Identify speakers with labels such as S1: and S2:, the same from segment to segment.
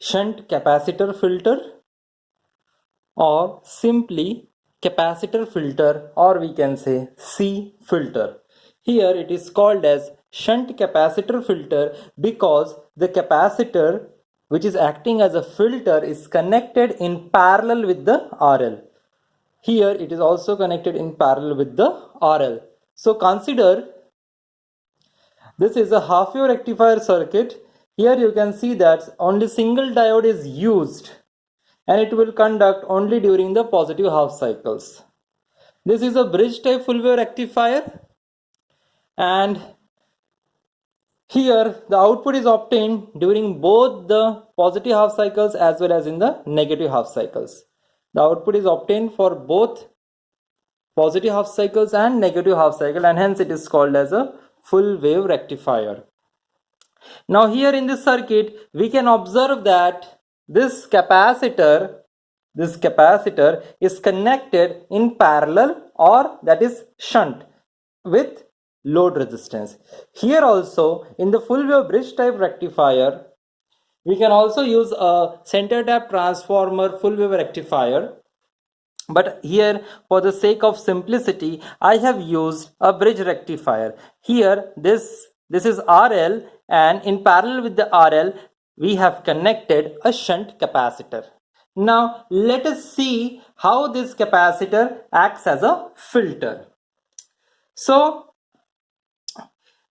S1: shunt capacitor filter or simply capacitor filter, or we can say C filter. Here it is called as shunt capacitor filter because the capacitor which is acting as a filter is connected in parallel with the RL. Here it is also connected in parallel with the RL. So consider this is a half wave rectifier circuit. Here you can see that only single diode is used and it will conduct only during the positive half cycles. This is a bridge type full wave rectifier, and here the output is obtained during both the positive half cycles as well as in the negative half cycles. The output is obtained for both positive half cycles and negative half cycle, and hence it is called as a full wave rectifier. Now here in this circuit we can observe that this capacitor is connected in parallel, or that is shunt, with load resistance. Here also in the full wave bridge type rectifier we can also use a center tap transformer full wave rectifier, but here for the sake of simplicity I have used a bridge rectifier. Here this is RL, and in parallel with the RL we have connected a shunt capacitor. Now let us see how this capacitor acts as a filter. So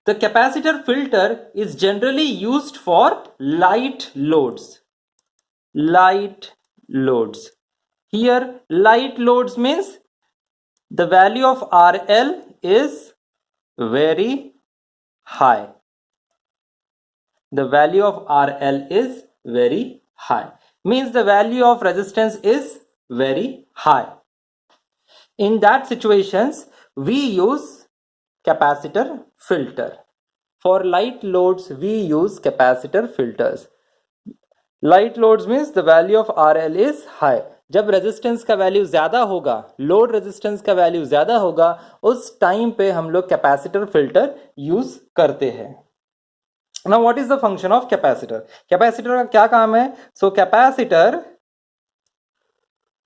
S1: the capacitor filter is generally used for light loads. Here light loads means the value of RL is very high. The value of RL is very high. Means the value of resistance is very high. In that situations we use capacitor filter. For light loads we use capacitor filters. Light loads means the value of RL is high. जब resistance का value ज्यादा होगा, load resistance का value ज्यादा होगा, उस time पे हम लोग कैपेसिटर फिल्टर यूज करते हैं. Now what is the function of capacitor? Capacitor का क्या काम है? So capacitor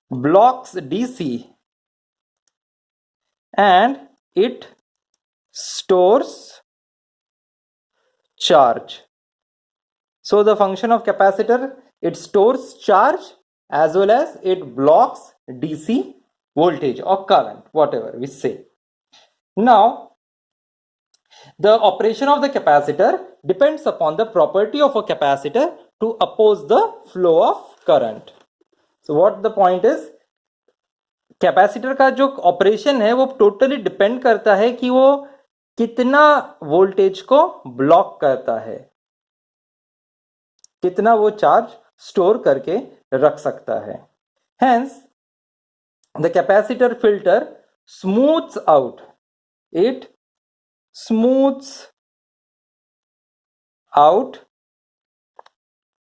S1: blocks DC and it stores charge. So the function of capacitor, it stores charge as well as it blocks DC voltage or current, whatever we say. Now the operation of the capacitor depends upon the property of a capacitor to oppose the flow of current. So what the point is, capacitor का जो operation है वो totally depend करता है कि वो कितना voltage को ब्लॉक करता है, कितना वो चार्ज स्टोर करके रख सकता है. Hence the capacitor filter smooths out, it smooths out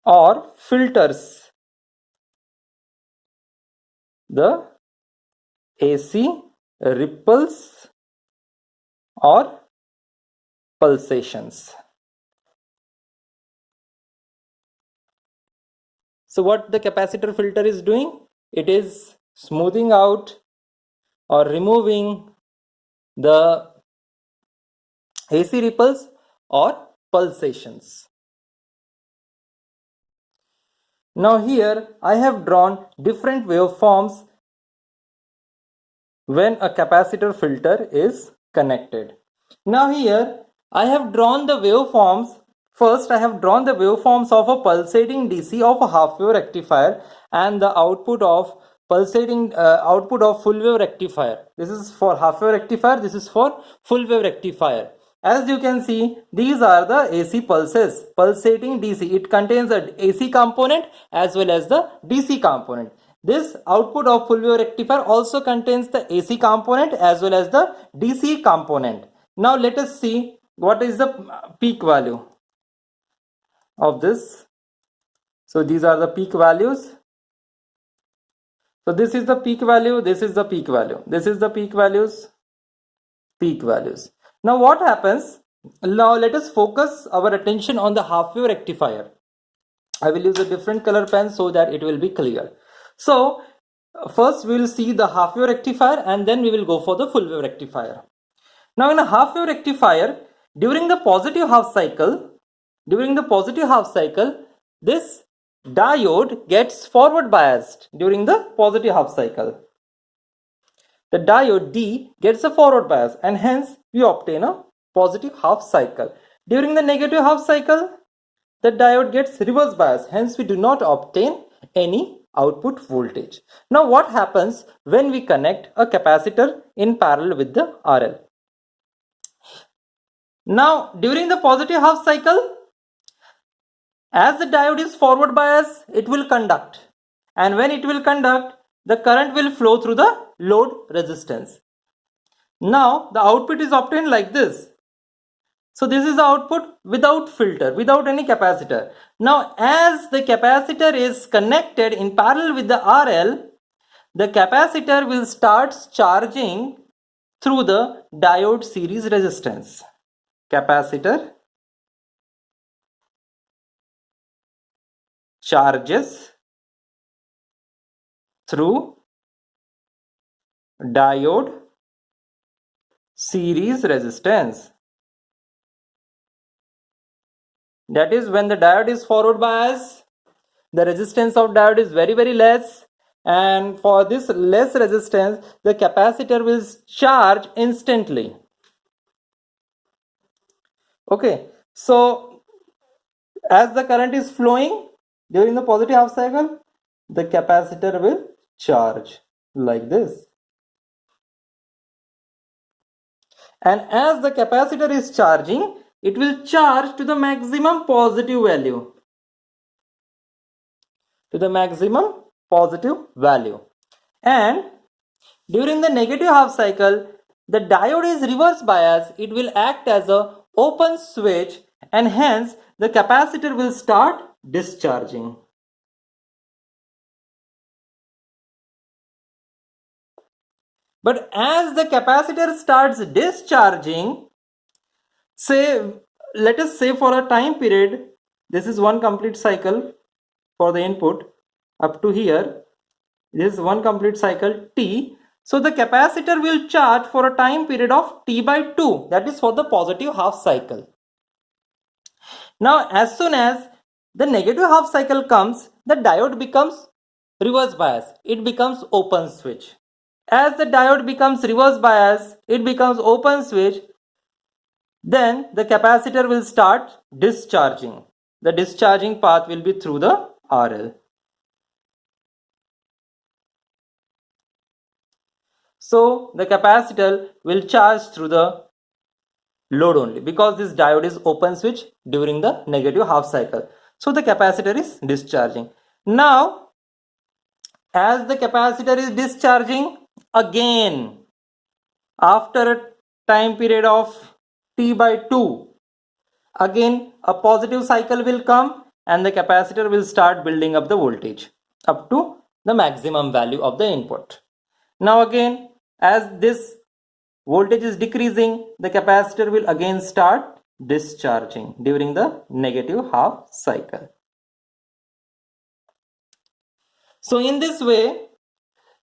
S1: or filters the AC ripples or pulsations. So what the capacitor filter is doing? It is smoothing out or removing the AC ripples or pulsations. Now here I have drawn different waveforms when a capacitor filter is connected. Now here I have drawn the waveforms. First I have drawn the waveforms of a pulsating DC of a half wave rectifier and the output of pulsating output of full wave rectifier. This is for half wave rectifier, this is for full wave rectifier. As you can see, these are the AC pulses, pulsating DC. It contains the AC component as well as the DC component. This output of full wave rectifier also contains the AC component as well as the DC component. Now let us see what is the peak value of this. So these are the peak values. So this is the peak value, this is the peak value, this is the peak values, peak values. Now what happens? Now let us focus our attention on the half wave rectifier. I will use a different color pen so that it will be clear. So first we will see the half wave rectifier and then we will go for the full wave rectifier. Now in a half wave rectifier, during the positive half cycle, this diode gets forward biased during the positive half cycle. The diode D gets a forward bias and hence we obtain a positive half cycle. During the negative half cycle, the diode gets reverse bias, hence we do not obtain any output voltage. Now what happens when we connect a capacitor in parallel with the RL? Now during the positive half cycle, as the diode is forward bias, it will conduct, and when it will conduct, the current will flow through the load resistance. Now the output is obtained like this. So this is the output without filter, without any capacitor. Now as the capacitor is connected in parallel with the RL, the capacitor will start charging through the diode series resistance. Capacitor charges through diode series resistance. That is, when the diode is forward bias, the resistance of diode is very less, and for this less resistance, the capacitor will charge instantly. Okay, so as the current is flowing during the positive half cycle, the capacitor will charge like this. And as the capacitor is charging, it will charge to the maximum positive value. And during the negative half cycle, the diode is reverse bias. It will act as a open switch and hence the capacitor will start discharging. But as the capacitor starts discharging, let us say for a time period, this is one complete cycle for the input up to here, this is one complete cycle T. So the capacitor will charge for a time period of T by 2, that is for the positive half cycle. Now as soon as the negative half cycle comes, the diode becomes reverse bias, it becomes open switch. As the diode becomes reverse bias, it becomes open switch, then the capacitor will start discharging. The discharging path will be through the RL. So the capacitor will charge through the load only, because this diode is open switch during the negative half cycle. So the capacitor is discharging. Now as the capacitor is discharging, again after a time period of T by 2, again a positive cycle will come and the capacitor will start building up the voltage up to the maximum value of the input. Now again, as this voltage is decreasing, the capacitor will again start discharging during the negative half cycle. So in this way,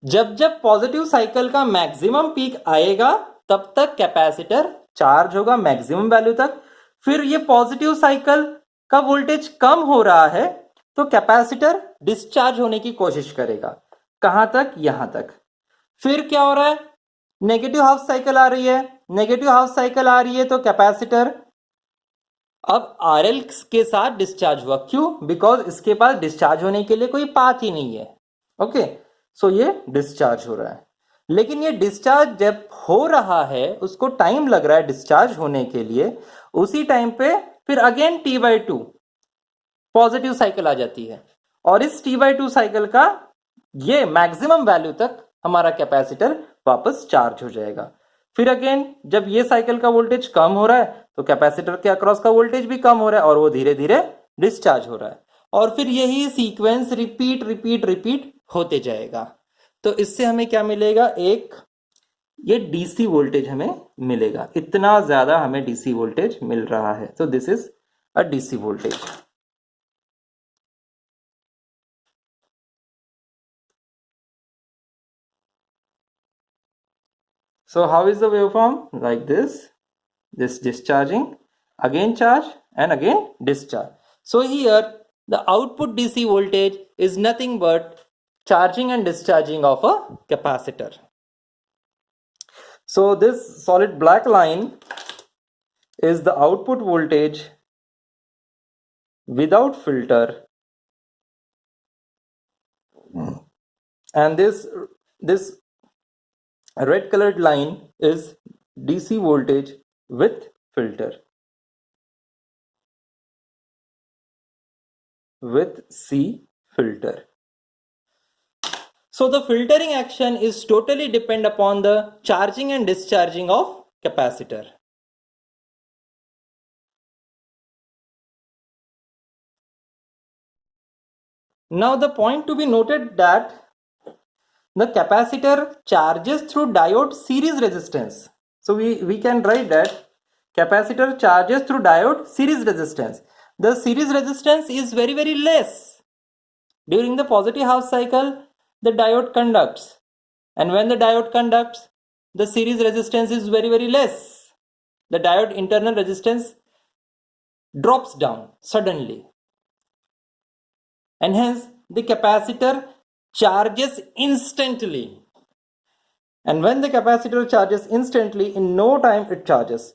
S1: जब positive cycle का maximum peak आएगा तब तक capacitor charge होगा maximum value तक. फिर ये positive cycle का वोल्टेज कम हो रहा है तो कैपेसिटर डिस्चार्ज होने की कोशिश करेगा. कहां तक? यहां तक. फिर क्या हो रहा है? नेगेटिव हाफ साइकिल आ रही है. नेगेटिव हाफ साइकिल आ रही है तो कैपेसिटर अब आरएल के साथ डिस्चार्ज हुआ. क्यों? बिकॉज इसके पास डिस्चार्ज होने के लिए कोई पाथ ही नहीं है. ओके, सो ये डिस्चार्ज हो रहा है. लेकिन ये डिस्चार्ज जब हो रहा है उसको टाइम लग रहा है डिस्चार्ज होने के लिए. उसी टाइम पे फिर अगेन T/2 पॉजिटिव साइकिल आ जाती है और इस T/2 साइकिल का ये मैक्सिमम वैल्यू तक हमारा कैपेसिटर वापस चार्ज हो जाएगा. फिर अगेन जब ये साइकिल का वोल्टेज कम हो रहा है तो कैपेसिटर के अक्रॉस का वोल्टेज भी कम हो रहा है और वो धीरे धीरे डिस्चार्ज हो रहा है. और फिर यही सीक्वेंस रिपीट होते जाएगा. तो इससे हमें क्या मिलेगा? एक ये डीसी वोल्टेज हमें मिलेगा. इतना ज्यादा हमें डीसी वोल्टेज मिल रहा है. तो this is a DC voltage. So how is the waveform? Like this discharging, again charge, and again discharge. So here the output DC voltage is nothing but charging and discharging of a capacitor. So this solid black line is the output voltage without filter, and this red colored line is DC voltage with filter, with C filter. So the filtering action is totally depend upon the charging and discharging of capacitor. Now the point to be noted that the capacitor charges through diode series resistance. So we can write that capacitor charges through diode series resistance. The series resistance is very less. During the positive half cycle, the diode conducts, and when the diode conducts, the series resistance is very less. The diode internal resistance drops down suddenly, and hence the capacitor charges instantly. And when the capacitor charges instantly, in no time it charges,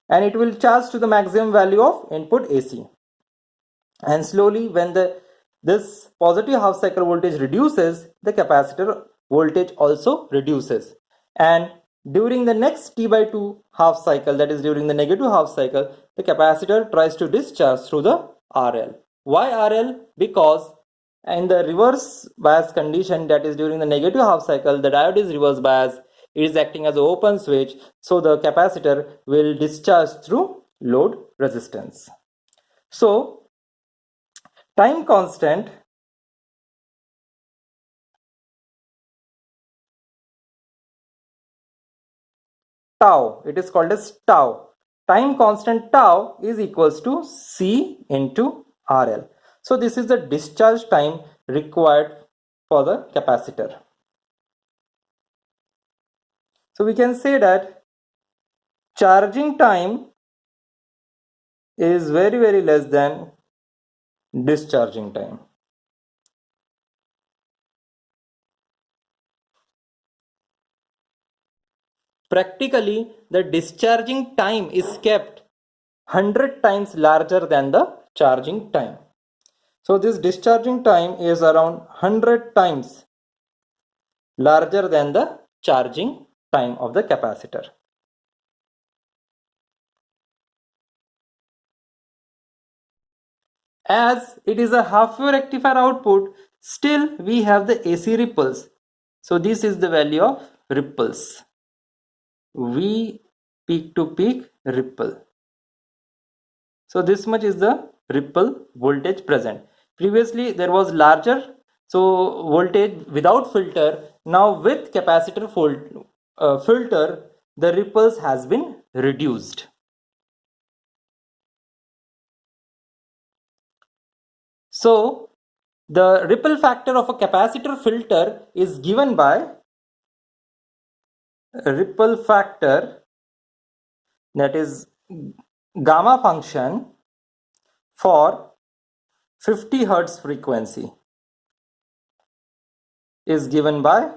S1: and it will charge to the maximum value of input AC. And slowly, when this positive half cycle voltage reduces, the capacitor voltage also reduces. And during the next T/2 half cycle, that is during the negative half cycle, the capacitor tries to discharge through the RL. Why RL? Because in the reverse bias condition, that is during the negative half cycle, the diode is reverse bias. It is acting as an open switch, so the capacitor will discharge through load resistance. So time constant tau, it is called as tau. Time constant tau is equals to C into RL. So this is the discharge time required for the capacitor. So we can say that charging time is very less than discharging time. Practically, the discharging time is kept 100 times larger than the charging time. So this discharging time is around 100 times larger than the charging time of the capacitor. As it is a half wave rectifier output, still we have the AC ripples. So this is the value of ripples. V peak to peak ripple. So this much is the ripple voltage present. Previously there was larger voltage without filter. Now with capacitor filter, the ripples has been reduced. So the ripple factor of a capacitor filter is given by ripple factor, that is gamma function for 50 Hertz frequency, is given by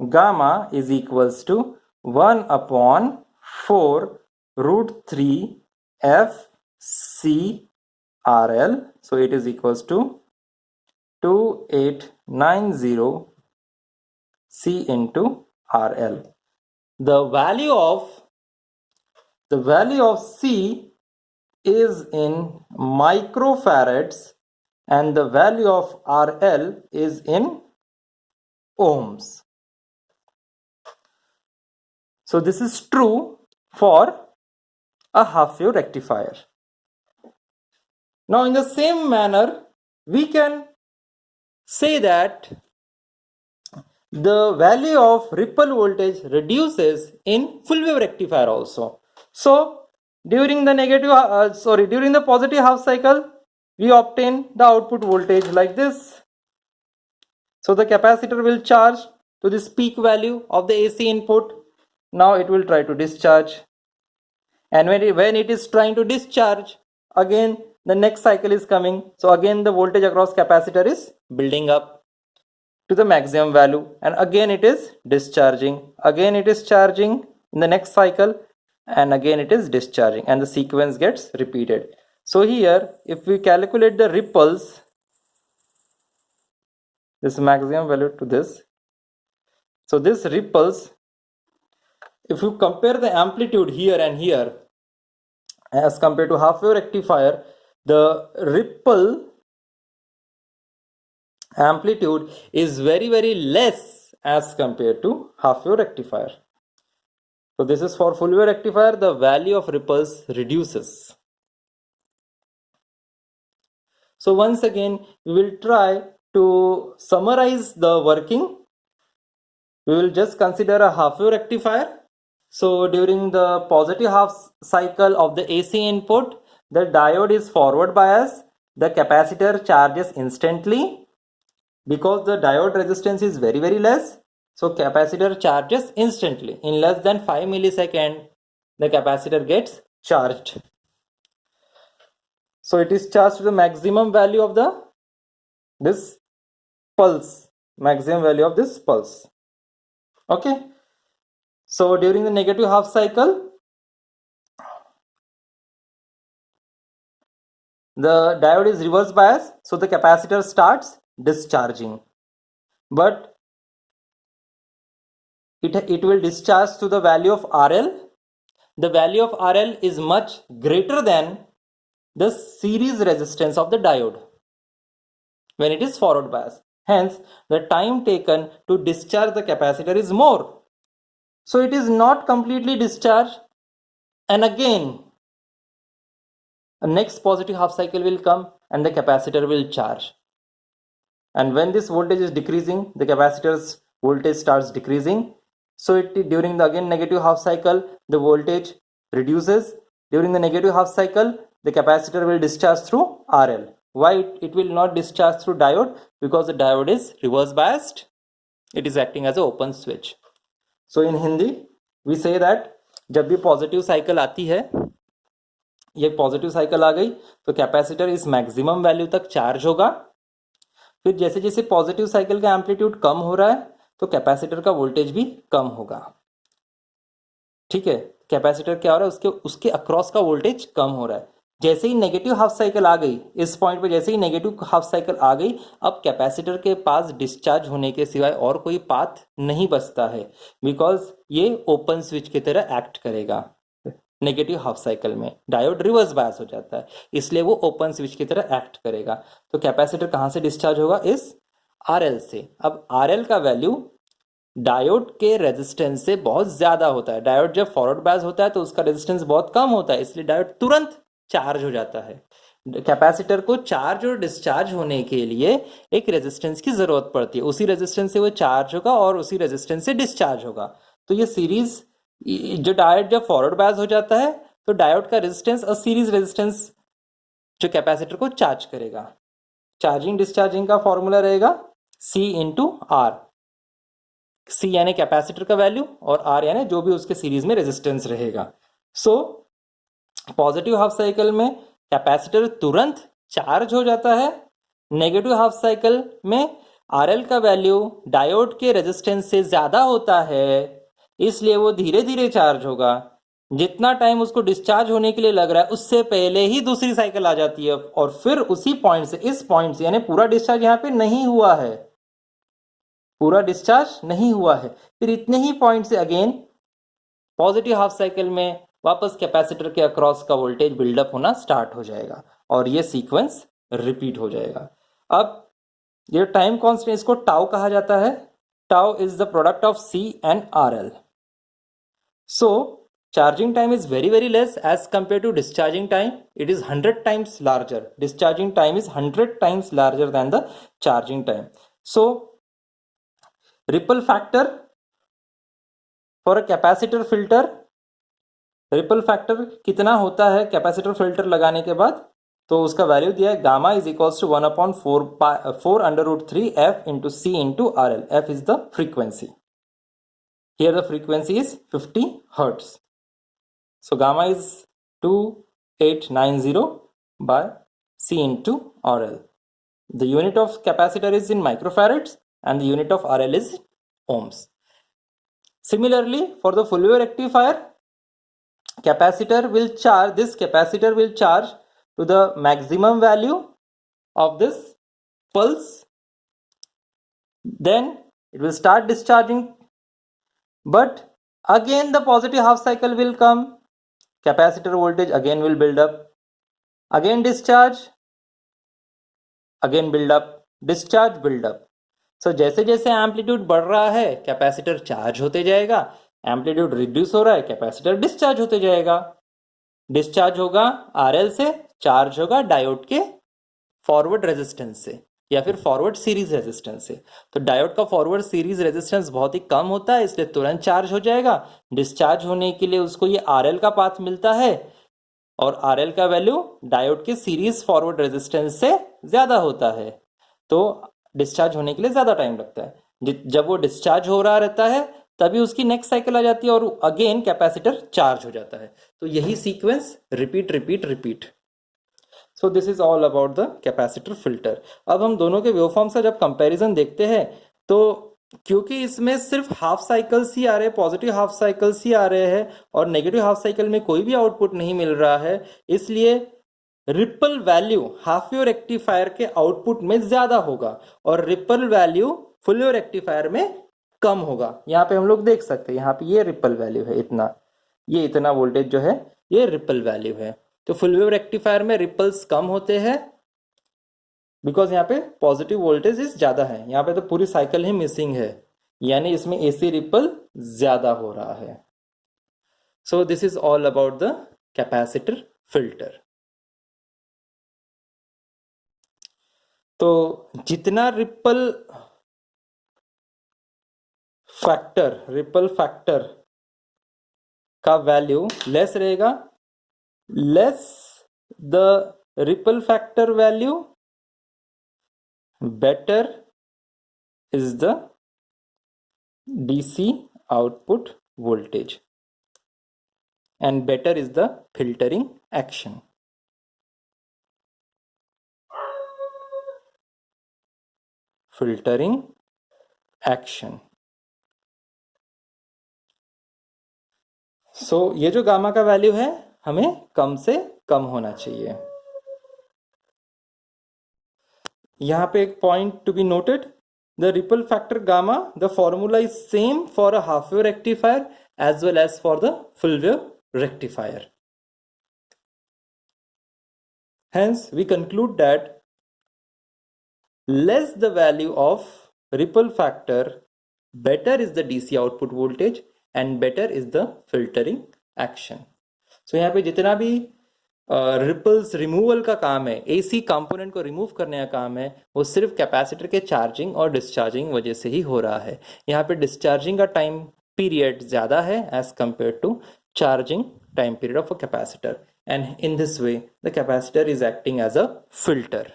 S1: gamma is equals to 1 upon 4 root 3 F C RL. So it is equals to 2890 C into RL. The value of C is in microfarads and the value of RL is in ohms. So this is true for a half wave rectifier. Now in the same manner, we can say that the value of ripple voltage reduces in full wave rectifier also. So during the during the positive half cycle, we obtain the output voltage like this. So the capacitor will charge to this peak value of the AC input. Now it will try to discharge, and when it is trying to discharge, again the next cycle is coming. So again the voltage across capacitor is building up to the maximum value, and again it is discharging, again it is charging in the next cycle, and again it is discharging, and the sequence gets repeated. So here if we calculate the ripples, this maximum value to this, so this ripples, if you compare the amplitude here and here as compared to half wave rectifier, the ripple amplitude is very less as compared to half wave rectifier. So this is for full wave rectifier, the value of ripples reduces. So once again we will try to summarize the working. We will just consider a half wave rectifier. So during the positive half cycle of the AC input, the diode is forward bias, the capacitor charges instantly because the diode resistance is very less. So capacitor charges instantly. In less than 5 milliseconds, the capacitor gets charged. So it is charged to the maximum value of this pulse, maximum value of this pulse. Okay. So during the negative half cycle, the diode is reverse bias, so the capacitor starts discharging, but it will discharge to the value of RL. The value of RL is much greater than the series resistance of the diode when it is forward bias. Hence, the time taken to discharge the capacitor is more. So it is not completely discharged, and again a next positive half cycle will come and the capacitor will charge. And when this voltage is decreasing, the capacitor's voltage starts decreasing. So during the again negative half cycle, the voltage reduces. During the negative half cycle, the capacitor will discharge through RL. Why it will not discharge through diode? Because the diode is reverse biased. It is acting as an open switch. So in Hindi, we say that जब भी positive cycle आती है, ये positive cycle आ गई तो capacitor इस maximum value तक charge होगा. फिर जैसे जैसे पॉजिटिव साइकिल का एम्पलीट्यूड कम हो रहा है तो कैपेसिटर का वोल्टेज भी कम होगा. ठीक है, कैपेसिटर क्या हो रहा है, उसके अक्रॉस का वोल्टेज कम हो रहा है. जैसे ही नेगेटिव हाफ साइकिल आ गई, इस पॉइंट पे जैसे ही नेगेटिव हाफ साइकिल आ गई, अब कैपेसिटर के पास डिस्चार्ज होने के सिवाय और कोई पाथ नहीं बचता है, बिकॉज ये ओपन स्विच की तरह एक्ट करेगा. नेगेटिव हाफ साइकिल में डायोड रिवर्स बायस हो जाता है, इसलिए वो ओपन स्विच की तरह एक्ट करेगा. तो कैपेसिटर कहाँ से डिस्चार्ज होगा, इस RL से. अब RL का वैल्यू डायोड के रेजिस्टेंस से बहुत ज्यादा होता है. डायोड जब फॉरवर्ड बायस होता है तो उसका रेजिस्टेंस बहुत कम होता है, इसलिए डायोड तुरंत चार्ज हो जाता है. कैपेसिटर को चार्ज और डिस्चार्ज होने के लिए एक रेजिस्टेंस की जरूरत पड़ती है. उसी रेजिस्टेंस से वो चार्ज होगा और उसी रेजिस्टेंस से डिस्चार्ज होगा. तो ये सीरीज, जो डायोड जब फॉरवर्ड बायस हो जाता है तो डायोड का रेजिस्टेंस और सीरीज रेजिस्टेंस जो कैपेसिटर को चार्ज करेगा. चार्जिंग डिस्चार्जिंग का फॉर्मूला रहेगा C इंटू R. C यानी कैपेसिटर का वैल्यू और R यानी जो भी उसके सीरीज में रेजिस्टेंस रहेगा. सो पॉजिटिव हाफ साइकिल में कैपेसिटर तुरंत चार्ज हो जाता है. नेगेटिव हाफ साइकिल में RL का वैल्यू डायोड के रेजिस्टेंस से ज्यादा होता है, इसलिए वो धीरे धीरे चार्ज होगा. जितना टाइम उसको डिस्चार्ज होने के लिए लग रहा है उससे पहले ही दूसरी साइकिल आ जाती है, और फिर उसी पॉइंट से, इस पॉइंट से, यानी पूरा डिस्चार्ज यहाँ पे नहीं हुआ है, पूरा डिस्चार्ज नहीं हुआ है, फिर इतने ही पॉइंट से अगेन पॉजिटिव हाफ साइकिल में वापस कैपेसिटर के अक्रॉस का वोल्टेज बिल्डअप होना स्टार्ट हो जाएगा और ये सीक्वेंस रिपीट हो जाएगा. अब ये टाइम कांस्टेंट, इसको टाउ कहा जाता है. Tau is the product of C and RL. So charging time is very less as compared to discharging time. It is 100 times larger. Discharging time is 100 times larger than the charging time. So ripple factor for a capacitor filter, ripple factor कितना होता है capacitor filter लगाने के बाद, तो उसका value दिया है gamma is equals to 1/4 f into C into R L. F is the frequency. Here the frequency is 50 hertz. So gamma is 2890 by C into RL. The unit of capacitor is in microfarads and the unit of RL is ohms. Similarly, for the full wave rectifier, this capacitor will charge to the maximum value of this pulse. Then it will start discharging, but again the positive half cycle will come. Capacitor voltage again will build up, again discharge, again build up, discharge, build up. So जैसे जैसे amplitude बढ़ रहा है capacitor charge होते जाएगा, amplitude reduce हो रहा है कैपेसिटर डिस्चार्ज होते जाएगा. डिस्चार्ज होगा आरएल से, चार्ज होगा डायोड के फॉरवर्ड रेजिस्टेंस से या फिर फॉरवर्ड सीरीज रेजिस्टेंस से. तो डायोड का फॉरवर्ड सीरीज रेजिस्टेंस बहुत ही कम होता है, इसलिए तुरंत चार्ज हो जाएगा. डिस्चार्ज होने के लिए उसको ये आरएल का पाथ मिलता है और आरएल का वैल्यू डायोड के सीरीज फॉरवर्ड रेजिस्टेंस से ज्यादा होता है, तो डिस्चार्ज होने के लिए ज्यादा टाइम लगता है. जब वो डिस्चार्ज हो रहा रहता है तभी उसकी नेक्स्ट साइकिल आ जाती है और अगेन कैपेसिटर चार्ज हो जाता है. तो यही sequence repeat repeat repeat. So this is all about the capacitor filter. अब हम दोनों के वेवफॉर्म्स का जब कंपैरिजन देखते हैं तो क्योंकि इसमें सिर्फ हाफ साइकिल्स ही आ रहे हैं, पॉजिटिव हाफ साइकिल्स ही आ रहे हैं और नेगेटिव हाफ साइकिल में कोई भी आउटपुट नहीं मिल रहा है, इसलिए ripple value half wave rectifier के आउटपुट में ज्यादा होगा और ripple value full wave rectifier में कम होगा. यहाँ पे हम लोग देख सकते हैं, यहाँ पे ये रिपल वैल्यू है इतना, ये इतना वोल्टेज जो है ये रिपल वैल्यू है. तो फुल वेव रेक्टिफायर में रिपल्स कम होते हैं बिकॉज यहाँ पे पॉजिटिव वोल्टेज इस ज्यादा है. यहाँ पे तो पूरी साइकिल ही मिसिंग है, यानी इसमें एसी रिपल ज्यादा हो रहा है. So this is all about the capacitor filter. तो जितना रिपल फैक्टर का वैल्यू लेस रहेगा, less the ripple factor value, better is the DC output voltage and better is the filtering action. Filtering action. So ये जो gamma का value है हमें कम से कम होना चाहिए. यहाँ पे एक point to be noted, the ripple factor gamma, the formula is same for a half wave rectifier as well as for the full wave rectifier. Hence we conclude that less the value of ripple factor, better is the DC output voltage and better is the filtering action. So यहाँ पे जितना भी ripples removal का काम है, AC component को remove करने का काम है, वो सिर्फ कैपेसिटर के चार्जिंग और डिस्चार्जिंग वजह से ही हो रहा है. यहाँ पे डिस्चार्जिंग का टाइम पीरियड ज्यादा है as compared to charging time period of a capacitor, and in this way the capacitor is acting as a filter.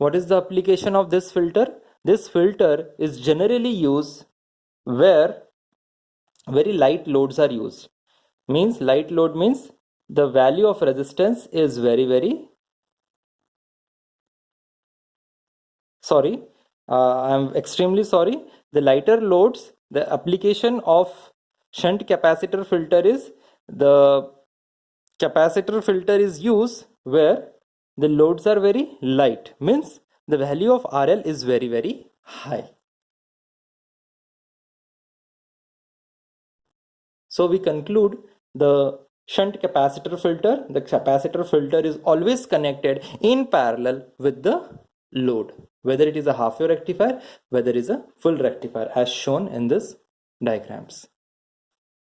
S1: What is the application of this filter? This filter is generally used where very light loads are used. Means light load means the value of resistance is very sorry, I'm extremely sorry. The lighter loads, the application of shunt capacitor filter is, the capacitor filter is used where the loads are very light, means the value of RL is very high. So we conclude the shunt capacitor filter, the capacitor filter is always connected in parallel with the load, whether it is a half wave rectifier, whether it is a full rectifier, as shown in this diagrams.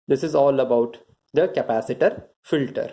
S1: This is all about the capacitor filter.